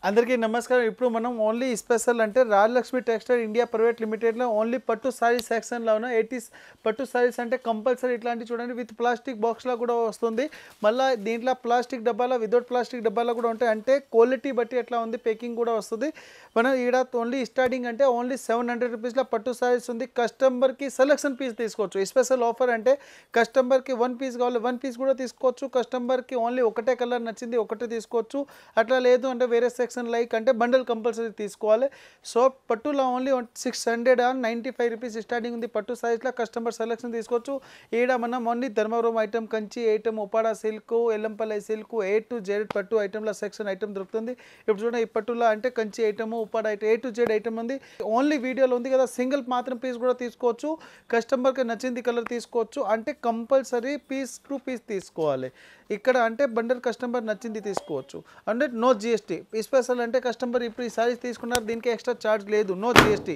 అందరికీ నమస్కారం. ఇప్పుడు మనం ఓన్లీ స్పెషల్ అంటే రాజలక్ష్మి టెక్స్టైల్ ఇండియా ప్రైవేట్ లిమిటెడ్లో ఓన్లీ పట్టు సారీస్ సెక్షన్లో ఉన్న 80s పట్టు సారీస్ అంటే కంపల్సరీ ఇట్లాంటి చూడండి విత్ ప్లాస్టిక్ బాక్స్లో కూడా వస్తుంది. మళ్ళీ దీంట్లో ప్లాస్టిక్ డబ్బాలో వితౌట్ ప్లాస్టిక్ డబ్బాలో కూడా ఉంటాయి. అంటే క్వాలిటీ బట్టి ఎట్లా ఉంది పేకింగ్ కూడా వస్తుంది. మనం ఈడ ఓన్లీ స్టార్టింగ్ అంటే ఓన్లీ 700 రూపీస్లో పట్టు సారీస్ ఉంది. కస్టమర్కి సెలెక్షన్ పీస్ తీసుకోవచ్చు. స్పెషల్ ఆఫర్ అంటే కస్టమర్కి 1 పీస్ కావాలి 1 పీస్ కూడా తీసుకోవచ్చు. కస్టమర్కి ఓన్లీ ఒకటే కలర్ నచ్చింది ఒకటే తీసుకోవచ్చు. అట్లా లేదు అంటే వేరే సెక్షన్ లైక్ అంటే బండల్ కంపల్సరీ తీసుకోవాలి. సో పట్టులో ఓన్లీ 695 రూపీస్ స్టార్టింగ్ ఉంది. పట్టు సైజ్లో కస్టమర్ సెలెక్షన్ తీసుకోవచ్చు. ఈడ మనం only Dharmavaram item, Kanchi item, Uppada silk, Yellampalli silk, A to Z పట్టు ఐటమ్ల సెక్షన్ ఐటమ్ దొరుకుతుంది. ఇప్పుడు చూడండి ఈ పట్టులో అంటే Kanchi item, Uppada item, A to Z item ఉంది. ఓన్లీ వీడియోలో ఉంది కదా సింగిల్ మాత్రం పీస్ కూడా తీసుకోవచ్చు. కస్టమర్కి నచ్చింది కలర్ తీసుకోవచ్చు. అంటే కంపల్సరీ పీస్ టు పీస్ తీసుకోవాలి. ఇక్కడ అంటే బండల్ కస్టమర్ నచ్చింది తీసుకోవచ్చు. అంటే నో GST. స్పెషల్ అంటే కస్టమర్ ఇప్పుడు ఈ సారీస్ తీసుకున్నారు దీనికి ఎక్స్ట్రా ఛార్జ్ లేదు, నో GST.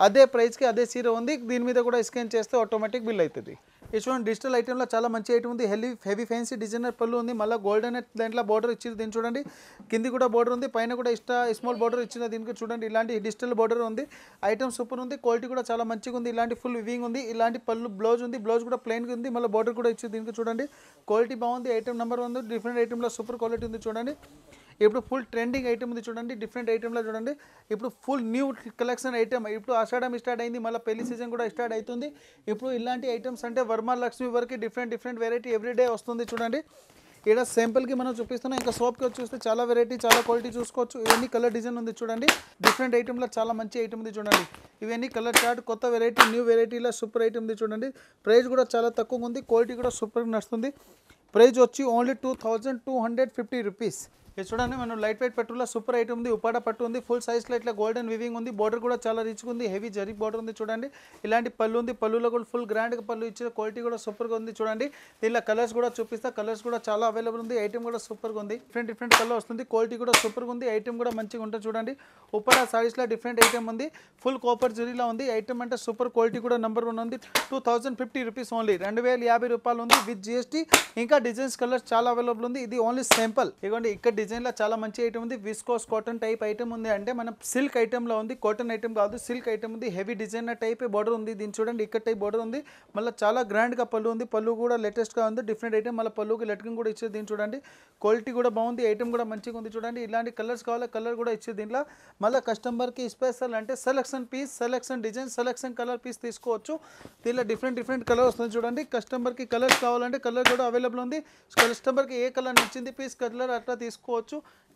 అదే ప్రైస్కి అదే సీర ఉంది. దీని మీద కూడా స్కాన్ చేస్తే ఆటోమేటిక్ బిల్ అవుతుంది. ఇది చూడండి డిజిటల్ ఐటెంలో చాలా మంచి ఐటమ్ ఉంది. హెవీ ఫ్యాన్సీ డిజైనర్ పళ్ళు ఉంది. మళ్ళీ గోల్డెన్ దాంట్లో బార్డర్ ఇచ్చింది. దీన్ని చూడండి కింది కూడా బార్డర్ ఉంది, పైన కూడా స్మాల్ బార్డర్ ఇచ్చింది. దీనికి చూడండి ఇలాంటి డిజిటల్ బార్డర్ ఉంది. ఐటమ్ సూపర్ ఉంది. క్వాలిటీ కూడా చాలా మంచిగా ఉంది. ఇలాంటి ఫుల్ వివింగ్ ఉంది. ఇలాంటి పళ్ళు బ్లౌజ్ ఉంది. బ్లౌజ్ కూడా ప్లెయిన్గా ఉంది. మళ్ళీ బార్డర్ కూడా ఇచ్చింది. దీనికి చూడండి క్వాలిటీ బాగుంది. ఐటమ్ నెంబర్ 1 డిఫరెంట్ ఐటెంలో సూపర్ క్వాలిటీ ఉంది. చూడండి ఇప్పుడు ఫుల్ ట్రెండింగ్ ఐటమ్ ఉంది. చూడండి డిఫరెంట్ ఐటెంలో చూడండి ఇప్పుడు ఫుల్ న్యూ కలెక్షన్ ఐటమ్. ఇప్పుడు ఆషాఢం స్టార్ట్ అయింది, మళ్ళీ పెళ్లి సీజన్ కూడా స్టార్ట్ అవుతుంది. ఇప్పుడు ఇలాంటి ఐటమ్స్ అంటే వరమహాలక్ష్మి వరకు డిఫరెంట్ వెరైటీ ఎవ్రీడే వస్తుంది. చూడండి ఇక్కడ సింపుల్కి మనం చూపిస్తున్నాం. ఇంకా షాప్కి వచ్చి చూస్తే చాలా వెరైటీ చాలా క్వాలిటీ చూసుకోవచ్చు. ఇవన్నీ కలర్ డిజైన్ ఉంది. చూడండి డిఫరెంట్ ఐటమ్లో చాలా మంచి ఐటమ్ ఉంది. చూడండి ఇవన్నీ కలర్ చార్ట్ కొత్త వెరైటీ న్యూ వెరైటీలో సూపర్ ఐటమ్ ఉంది. చూడండి ప్రైస్ కూడా చాలా తక్కువ ఉంది. క్వాలిటీ కూడా సూపర్ నడుస్తుంది. ప్రైస్ వచ్చి ఓన్లీ 2250 రూపీస్. ఇది చూడండి మనం లైట్ వెయిట్ పట్టులో సూపర్ ఐటమ్ ఉంది. ఉపాడ పట్టు ఉంది. ఫుల్ సైజ్లో ఇట్లా గోల్డెన్ వివింగ్ ఉంది. బార్డర్ కూడా చాలా రిచ్గా ఉంది. హెవీ జరీ బార్డర్ ఉంది. చూడండి ఇలాంటి పళ్ళు ఉంది. పళ్ళులో కూడా ఫుల్ గ్రాండ్గా పళ్ళు ఇచ్చిన క్వాలిటీ కూడా సూపర్గా ఉంది. చూడండి దీనిలో కలర్స్ కూడా చూపిస్తా. కలర్స్ కూడా చాలా అవైలబుల్ ఉంది. ఐటమ్ కూడా సూపర్గా ఉంది. డిఫరెంట్ కలర్ వస్తుంది. క్వాలిటీ కూడా సూపర్గా ఉంది. ఐటమ్ కూడా మంచిగా ఉంటుంది. చూడండి ఉపాడ సారీస్లో డిఫరెంట్ ఐటమ్ ఉంది. ఫుల్ కాపర్ జరీలో ఉంది. ఐటమ్ అంటే సూపర్ క్వాలిటీ కూడా నెంబర్ 1 ఉంది. 2050 రూపీస్ ఓన్లీ 2050 రూపాయలు ఉంది విత్ GST. ఇంకా డిజైన్స్ కలర్స్ చాలా అవైలబుల్ ఉంది. ఇది ఓన్లీ సింపుల్. ఇదిగోండి ఇక్కడ డిజైన్లో చాలా మంచి ఐటమ్ ఉంది. విస్కోస్ కాటన్ టైప్ ఐటమ్ ఉంది. అంటే మనం సిల్క్ ఐటమ్లో ఉంది. కాటన్ ఐటమ్ కాదు సిల్క్ ఐటమ్ ఉంది. హెవీ డిజైనర్ టైప్ బార్డర్ ఉంది. దీన్ని చూడండి ఇక్కడ టైప్ బార్డర్ ఉంది. మళ్ళీ చాలా గ్రాండ్గా పళ్ళు ఉంది. పళ్ళు కూడా లేటెస్ట్గా ఉంది. డిఫరెంట్ ఐటమ్ మళ్ళీ పళ్ళుకి లెట్కింగ్ కూడా ఇచ్చేది. దీన్ని చూడండి క్వాలిటీ కూడా బాగుంది. ఐటమ్ కూడా మంచిగా ఉంది. చూడండి ఇలాంటి కలర్స్ కావాలి కలర్ కూడా ఇచ్చేది. దీంట్లో మళ్ళీ కస్టమర్కి స్పెషల్ అంటే selection piece selection design selection colour piece తీసుకోవచ్చు. దీనిలో డిఫరెంట్ కలర్ వస్తుంది. చూడండి కస్టమర్కి కలర్స్ కావాలంటే కలర్ కూడా అవైలబుల్ ఉంది. కస్టమర్కి ఏ కలర్ నచ్చింది పీస్ కలర్ అట్లా తీసుకోవచ్చు.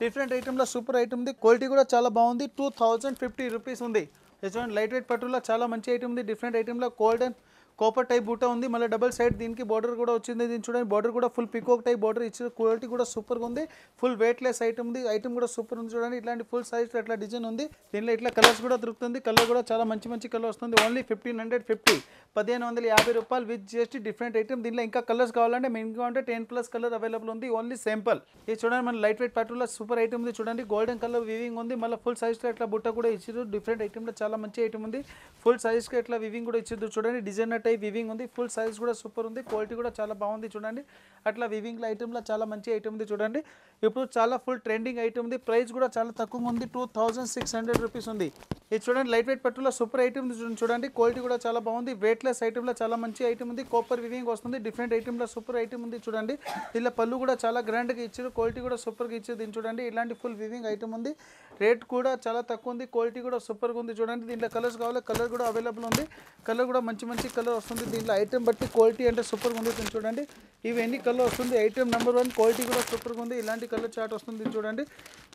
డిఫరెంట్ ఐటమ్లో సూపర్ ఐటమ్ ఉంది. క్వాలిటీ కూడా చాలా బాగుంది. 2050 రూపీస్ ఉంది. చూడండి లైట్ వెయిట్ పట్టులో చాలా మంచి ఐటమ్ ఉంది. డిఫరెంట్ ఐటమ్లో గోల్డెన్ కాపర్ టైప్ బూటా ఉంది. మళ్ళీ డబల్ సైడ్ దీనికి బార్డర్ కూడా వచ్చింది. దీన్ని చూడండి బార్డర్ కూడా ఫుల్ పికోక్ టైప్ బార్డర్ ఇచ్చిన క్వాలిటీ కూడా సూపర్గా ఉంది. ఫుల్ వెయిట్లెస్ ఐటమ్ ఉంది. ఐటమ్ కూడా సూపర్ ఉంది. చూడండి ఇట్లాంటి ఫుల్ సైజ్ ఇట్లా డిజైన్ ఉంది. దీనిలో ఇట్లా కలర్స్ కూడా దొరుకుతుంది. కలర్ కూడా చాలా మంచి కలర్ వస్తుంది. ఓన్లీ 1550 1550 రూపాయలు విత్ GST. Different item. దీనిలో ఇంకా కలర్స్ కావాలంటే మినిమం అంటే 10+ కలర్ అవైలబుల్ ఉంది. Only simple. ఇది చూడండి మన లైట్ వెయిట్ పట్టులో సూపర్ ఐటమ్ ఉంది. చూడండి గోల్డెన్ కలర్ వివింగ్ ఉంది. మళ్ళీ ఫుల్ సైజ్లో ఇట్లా బుట్ట కూడా ఇచ్చారు. డిఫరెంట్ ఐటమ్లో చాలా మంచి ఐటమ్ ఉంది. ఫుల్ సైజ్కి ఇట్లా వివింగ్ కూడా ఇచ్చారు. చూడండి డిజైనర్ టైప్ వివింగ్ ఉంది. ఫుల్ సైజ్ కూడా సూపర్ ఉంది. క్వాలిటీ కూడా చాలా బాగుంది. చూడండి అట్లా వివింగ్లో ఐటమ్లో చాలా మంచి ఐటమ్ ఉంది. చూడండి ఇప్పుడు చాలా ఫుల్ ట్రెండింగ్ ఐటమ్ ఉంది. ప్రైస్ కూడా చాలా తక్కువ ఉంది. 2600 రూపీస్ ఉంది. ఇది చూడండి లైట్ వెయిట్ పట్టులో సూపర్ ఐటమ్ చూడండి క్వాలిటీ కూడా చాలా బాగుంది. వెయిట్లెస్ ఐటమ్లో చాలా మంచి ఐటమ్ ఉంది. కాపర్ వివింగ్ వస్తుంది. డిఫరెంట్ ఐటమ్లో సూపర్ ఐటమ్ ఉంది. చూడండి ఇలా పళ్ళు కూడా చాలా గ్రాండ్గా ఇచ్చారు. క్వాలిటీ కూడా సూపర్గా ఇచ్చారు. దీన్ని చూడండి ఇలాంటి ఫుల్ వివింగ్ ఐటమ్ ఉంది. రేట్ కూడా చాలా తక్కువ ఉంది. క్వాలిటీ కూడా సూపర్గా ఉంది. చూడండి దీంట్లో కలర్స్ కావాలి కలర్ కూడా అవైలబుల్ ఉంది. కలర్ కూడా మంచి కలర్ వస్తుంది. దీంట్లో ఐటమ్ బట్టి క్వాలిటీ అంటే సూపర్గా ఉంది. దీన్ని చూడండి ఇవి ఎన్ని కలర్ వస్తుంది. ఐటమ్ నెంబర్ 1 క్వాలిటీ కూడా సూపర్గా ఉంది. ఇలాంటి కలర్ చార్ట్ వస్తుంది. చూడండి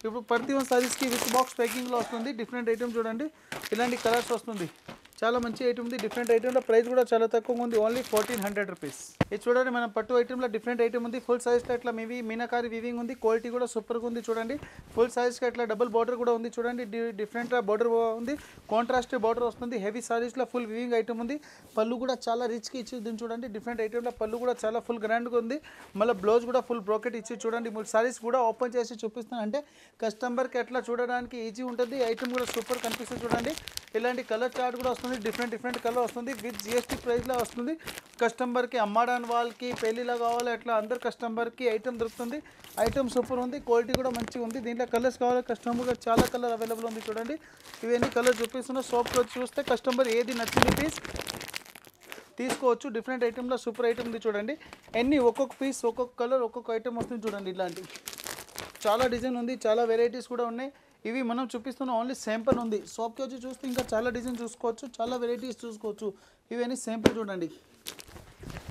ఇప్పుడు ప్రతి ఒక్క సారీస్కి విత్ బాక్స్ ప్యాకింగ్లో వస్తుంది. డిఫరెంట్ ఐటమ్ చూడండి ఇలాంటి కలర్స్ వస్తుంది. చాలా మంచి ఐటమ్ ఉంది. డిఫరెంట్ ఐటమ్లో ప్రైస్ కూడా చాలా తక్కువ ఉంది. Only 1400 rupees. ఇది చూడండి మనం పట్టు ఐటమ్లో డిఫరెంట్ ఐటమ్ ఉంది. ఫుల్ సైజ్లో ఇట్లా మీనాకారి వివింగ్ ఉంది. క్వాలిటీ కూడా సూపర్గా ఉంది. చూడండి ఫుల్ సైజ్కి ఇట్లా డబుల్ బార్డర్ కూడా ఉంది. చూడండి డిఫరెంట్ బార్డర్ ఉంది. కాంట్రాస్ట్ బార్డర్ వస్తుంది. హెవీ సారీస్లో ఫుల్ వివింగ్ ఐటమ్ ఉంది. పళ్ళు కూడా చాలా రిచ్గా ఇచ్చి దీన్ని చూడండి డిఫరెంట్ ఐటమ్లో పళ్ళు కూడా చాలా ఫుల్ గ్రాండ్గా ఉంది. మళ్ళీ బ్లౌజ్ కూడా ఫుల్ బ్రోకెట్ ఇచ్చి చూడండి మూడు సారీస్ కూడా ఓపెన్ చేసి చూపిస్తాను. అంటే కస్టమర్కి ఎట్లా చూడడానికి ఈజీ ఉంటుంది. ఐటమ్ కూడా సూపర్ కనిపిస్తుంది. చూడండి ఇలాంటి కలర్ చార్ట్ కూడా వస్తుంది, డిఫరెంట్ కలర్ వస్తుంది విత్ జిఎస్టీ ప్రైస్లో వస్తుంది. కస్టమర్కి అమ్మడానికి వాళ్ళకి పెళ్ళిలా కావాలి అట్లా అందరు కస్టమర్కి ఐటమ్ దొరుకుతుంది. ఐటమ్ సూపర్ ఉంది, క్వాలిటీ కూడా మంచిగా ఉంది. దీంట్లో కలర్స్ కావాలి కస్టమర్గా చాలా కలర్ అవైలబుల్ ఉంది. చూడండి ఇవన్నీ కలర్ చూపిస్తున్నా. షాప్కి వచ్చి చూస్తే కస్టమర్ ఏది నచ్చింది పీస్ తీసుకోవచ్చు. డిఫరెంట్ ఐటెంలో సూపర్ ఐటమ్ ఉంది చూడండి. ఒక్కొక్క పీస్ ఒక్కొక్క కలర్ ఒక్కొక్క ఐటమ్ వస్తుంది చూడండి. ఇలాంటి చాలా డిజైన్ ఉంది, చాలా వెరైటీస్ కూడా ఉన్నాయి. ఇవి మనం చూపిస్తున్న ఓన్లీ శాంపుల్ ఉంది. షాప్కి వచ్చి చూస్తే ఇంకా చాలా డిజైన్ చూసుకోవచ్చు, చాలా వెరైటీస్ చూసుకోవచ్చు. ఇవన్నీ శాంపుల్ చూడండి.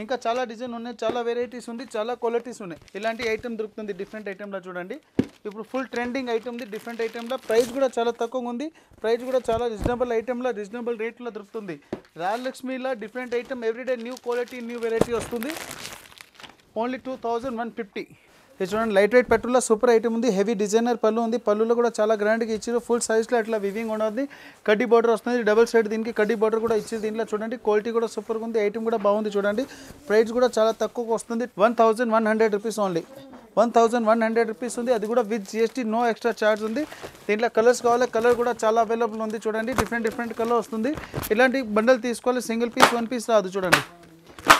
ఇంకా చాలా డిజైన్ ఉన్నాయి, చాలా వెరైటీస్ ఉంది, చాలా క్వాలిటీస్ ఉన్నాయి. ఇలాంటి ఐటమ్ దొరుకుతుంది డిఫరెంట్ ఐటెంలో చూడండి. ఇప్పుడు ఫుల్ ట్రెండింగ్ ఐటమ్ ఉంది డిఫరెంట్ ఐటెంలో. ప్రైస్ కూడా చాలా తక్కువగా ఉంది, ప్రైస్ కూడా చాలా రీజనబుల్ ఐటెంలో రీజనబుల్ రేట్లో దొరుకుతుంది. రాయలక్ష్మిలో different item everyday new quality new variety వస్తుంది. ఓన్లీ 2150. ఇది చూడండి లైట్ వెయిట్ పట్టులో సూపర్ ఐటమ్ ఉంది. హెవీ డిజైనర్ పళ్ళు ఉంది, పళ్ళులో కూడా చాలా గ్రాండ్గా ఇచ్చారు. ఫుల్ సైజ్లో అట్లా వివింగ్ ఉన్నది. కడ్డీ బార్డర్ వస్తుంది, డబుల్ సైడ్ దీనికి కడ్డీ బార్డర్ కూడా ఇచ్చారు. దీంట్లో చూడండి క్వాలిటీ కూడా సూపర్గా ఉంది, ఐటమ్ కూడా బాగుంది చూడండి. ప్రైస్ కూడా చాలా తక్కువగా వస్తుంది. 1100 రూపీస్ ఓన్లీ. 1100 రూపీస్ ఉంది, అది కూడా with GST, no extra charge ఉంది. దీంట్లో కలర్స్ కావాలి, కలర్ కూడా చాలా అవైలబుల్ ఉంది చూడండి. డిఫరెంట్ కలర్ వస్తుంది. ఇలాంటి బండల్ తీసుకోవాలి, సింగిల్ పీస్ 1 పీస్ రాదు చూడండి.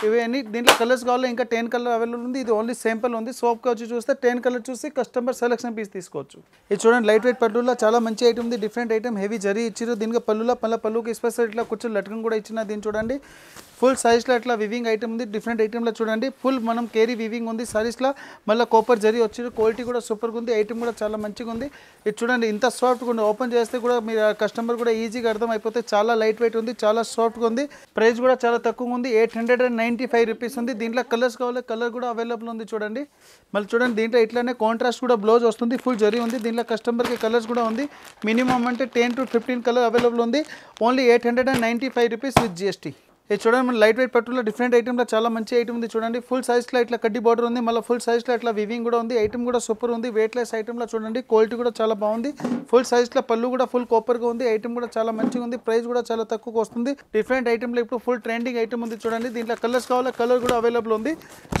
ఇవన్నీ దీంట్లో కలర్స్ కావాలి, ఇంకా 10 కలర్ అవైలబుల్ ఉంది. ఇది ఓన్లీ శాంపుల్ ఉంది. షాప్కి వచ్చి చూస్తే 10 కలర్ చూసి కస్టమర్ సెలెక్షన్ పీస్ తీసుకోవచ్చు. ఇది చూడండి లైట్ వెయిట్ పట్టులో చాలా మంచి ఐటమ్ ఉంది. డిఫరెంట్ ఐటమ్ హెవీ జరీ ఇచ్చారు. దీనికి పళ్ళుకి స్పెషల్ ఇట్లా కూర్చొని లట్కన్ కూడా ఇచ్చిన. దీన్ని చూడండి ఫుల్ సైజ్లో అట్లా వివింగ్ ఐటమ్ ఉంది. డిఫరెంట్ ఐటెంలో చూడండి ఫుల్ మనం కేరీ వివింగ్ ఉంది సారీస్లో. మళ్ళీ కాపర్ జరీ వచ్చారు. క్వాలిటీ కూడా సూపర్గా ఉంది, ఐటమ్ కూడా చాలా మంచిగా ఉంది. ఇది చూడండి ఇంత సాఫ్ట్గా ఉంది. ఓపెన్ చేస్తే కూడా మీరు కస్టమర్ కూడా ఈజీగా అర్థం అయిపోతే. చాలా లైట్ వెయిట్ ఉంది, చాలా సాఫ్ట్గా ఉంది. ప్రైస్ కూడా చాలా తక్కువ ఉంది, 895 రూపీస్ ఉంది. దీంట్లో కలర్స్ కావాలి, కలర్ కూడా అవైలబుల్ ఉంది చూడండి. మళ్ళీ చూడండి దీంట్లో ఇట్లానే కాంట్రాస్ట్ కూడా బ్లౌజ్ వస్తుంది. ఫుల్ జరీ ఉంది. దీంట్లో కస్టమర్కి కలర్స్ కూడా ఉంది. మినిమం అంటే 10 to 15 కలర్ అవైలబుల్ ఉంది. Only 895 rupees with GST. ఇది చూడండి మన లైట్ వెయిట్ పట్టులో డిఫరెంట్ ఐటమ్లో చాలా మంచి ఐటమ్ ఉంది చూడండి. ఫుల్ సైజ్లో ఇట్లా కడ్డీ బార్డర్ ఉంది, మళ్ళీ ఫుల్ సైజ్లో ఇట్లా వివింగ్ కూడా ఉంది. ఐటమ్ కూడా సూపర్ ఉంది. వెయిట్లెస్ ఐటమ్లో చూడండి క్వాలిటీ కూడా చాలా బాగుంది. ఫుల్ సైజ్లో పళ్ళు కూడా ఫుల్ కాపర్గా ఉంది. ఐటమ్ కూడా చాలా మంచిగా ఉంది. ప్రైస్ కూడా చాలా తక్కువగా వస్తుంది. డిఫరెంట్ ఐటమ్లో ఇప్పుడు ఫుల్ ట్రెండింగ్ ఐటమ్ ఉంది చూడండి. దీంట్లో కలర్స్ కావాలి, కలర్ కూడా అవైలబుల్ ఉంది.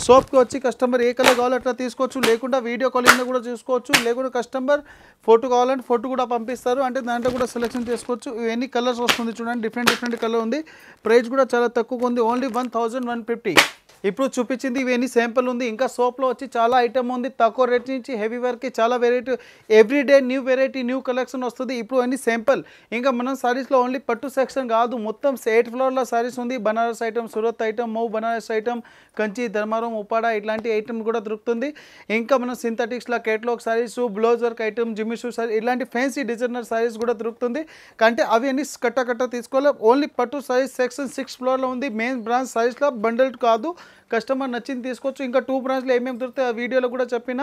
షాప్కి వచ్చి కస్టమర్ ఏ కలర్ కావాలో అట్లా తీసుకోవచ్చు, లేకుండా వీడియో కాలింగ్లో కూడా చూసుకోవచ్చు, లేకుండా కస్టమర్ ఫోటో కావాలంటే ఫోటో కూడా పంపిస్తారు, అంటే దాంట్లో కూడా సెలెక్షన్ చేసుకోవచ్చు. ఇవన్నీ కలర్స్ వస్తుంది చూడండి. డిఫరెంట్ కలర్ ఉంది. ప్రైస్ కూడా చాలా తక్కువగా ఉంది, ఓన్లీ 1150. ఇప్పుడు చూపించింది ఇవన్నీ శాంపుల్ ఉంది. ఇంకా సోప్లో వచ్చి చాలా ఐటమ్ ఉంది. తక్కువ రేట్ నుంచి హెవీ వరకు చాలా variety, everyday new variety new collection వస్తుంది. ఇప్పుడు అన్ని శాంపుల్. ఇంకా మనం సారీస్లో ఓన్లీ పట్టు సెక్షన్ కాదు, మొత్తం 8 ఫ్లోర్ల సారీస్ ఉంది. Banaras item, Surat item, Mau Banaras item, Kanchi, Dharmaram, Uppada ఇట్లాంటి ఐటమ్ కూడా దొరుకుతుంది. ఇంకా మనం సింథటిక్స్లో catalogue saris, blouse work item, జిమిషూ సారీ ఇలాంటి ఫ్యాన్సీ డిజైనర్ సారీస్ కూడా దొరుకుతుంది. అంటే అవి అన్ని కట్ట తీసుకోవాలి. ఓన్లీ పట్టు సారీస్ సెక్షన్ 6 ఫ్లోర్లో ఉంది. మెయిన్ బ్రాంచ్ సారీస్లో బండల్ కాదు, కస్టమర్ నచ్చింది తీసుకోవచ్చు. ఇంకా 2 బ్రాంచ్లో ఏమేమి దొరుకుతాయి ఆ వీడియోలో కూడా చెప్పిన.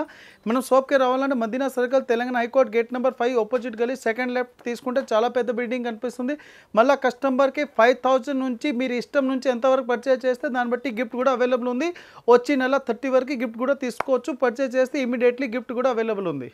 మనం షాప్కి రావాలంటే Madina circle, Telangana high court, gate number 5 opposite గలీ, సెకండ్ లెఫ్ట్ తీసుకుంటే చాలా పెద్ద బిల్డింగ్ కనిపిస్తుంది. మళ్ళీ కస్టమర్కి 5000 నుంచి మీరు ఇష్టం నుంచి ఎంతవరకు పర్చేజ్ చేస్తే దాన్ని బట్టి గిఫ్ట్ కూడా అవైలబుల్ ఉంది. వచ్చి నెల 30 వరకు గిఫ్ట్ కూడా తీసుకోవచ్చు. పర్చేజ్ చేస్తే ఇమీడియట్లీ గిఫ్ట్ కూడా అవైలబుల్ ఉంది.